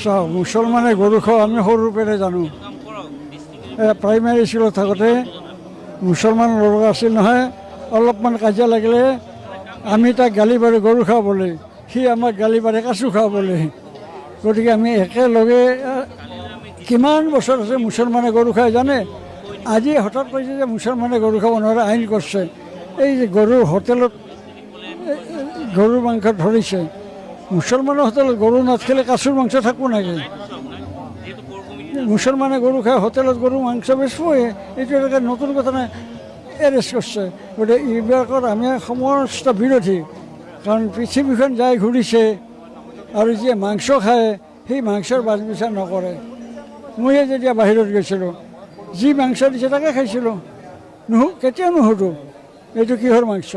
চাওক মুছলমানে গৰু খোৱা আমি সৰুৰ পৰাই জানো। প্ৰাইমেৰী স্কুলত থাকোঁতে মুছলমান ল'ৰা আছিল নহয়, অলপমান কাজিয়া লাগিলে আমি তাক গালি পাৰি গৰু খাবলৈ, সি আমাক গালি পাৰি কাচু খাবলৈ। গতিকে আমি একেলগে কিমান বছৰ আছে মুছলমানে গৰু খাই জানে। আজি হঠাৎ কৈছে যে মুছলমানে গৰু খাব নোৱাৰে, আইন কৰিছে। এই যে গৰুৰ হোটেলত গৰুৰ মাংস ধৰিছে, মুছলমানৰ হোটেলত গৰু নাথাকিলে কাচুৰ মাংস থাকব নেকি? মুছলমানে গৰু খাই হোটেলত গৰু মাংস বেচবই, এইটো এটা নতুন কথা নাই, এৰেষ্ট কৰিছে। গতিকে এইবিলাকত আমি সমস্ত বিৰোধী, কাৰণ পৃথিৱীখন যাই ঘূৰিছে আৰু যিয়ে মাংস খায় সেই মাংসৰ বাছ বিচাৰ নকৰে। ময়ে যেতিয়া বাহিৰত গৈছিলোঁ যি মাংস দিছে তাকে খাইছিলোঁ, কেতিয়াও নুসুধোঁ এইটো কিহৰ মাংস,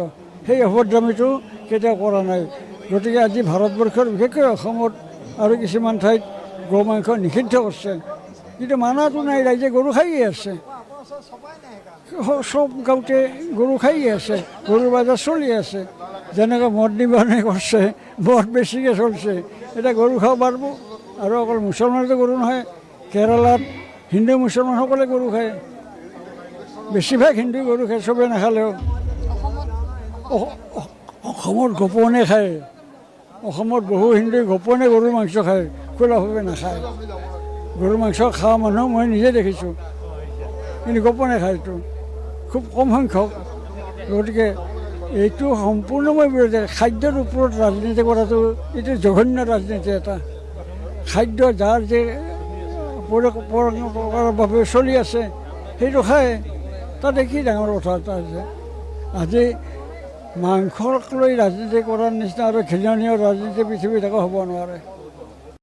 সেই অভদ্ৰামীটো কেতিয়াও কৰা নাই। গতিকে আজি ভাৰতবৰ্ষৰ বিশেষকৈ অসমত আৰু কিছুমান ঠাইত গো মাংস নিষিদ্ধ কৰিছে, কিন্তু মানাটো নাই, ৰাইজে গৰু খাইয়ে আছে। চব গাঁৱতে গৰু খাইয়ে আছে, গৰুৰ বজাৰ চলি আছে। যেনেকৈ মদ নিবাৰণে কৰিছে, মদ বেছিকৈ চলিছে, এতিয়া গৰু খাব পাৰিব। আৰু অকল মুছলমানতো গৰু নহয়, কেৰালাত হিন্দু মুছলমানসকলে গৰু খায়, বেছিভাগ হিন্দুৱে গৰু খায়, চবেই নাখালেও। অসমত গোপনে খায়, অসমত বহু হিন্দুৱে গোপনে গৰুৰ মাংস খায়, খোলাভাৱে নাখায়। গৰুৰ মাংস খোৱা মানুহ মই নিজে দেখিছোঁ, কিন্তু গোপনে খায়টো খুব কম সংখ্যক। গতিকে এইটো সম্পূৰ্ণ মই বিৰোধী। খাদ্যৰ ওপৰত ৰাজনীতি কৰাটো এইটো জঘন্য ৰাজনীতি এটা। খাদ্য যাৰ যে পৰম্পৰাভাৱে চলি আছে সেইটো খায়, তাতে কি ডাঙৰ কথা এটা আছে। আজি মাংসক লৈ ৰাজনীতি কৰাৰ নিচিনা আৰু ঘৃণনীয় ৰাজনীতি পৃথিৱীত একো হ'ব নোৱাৰে।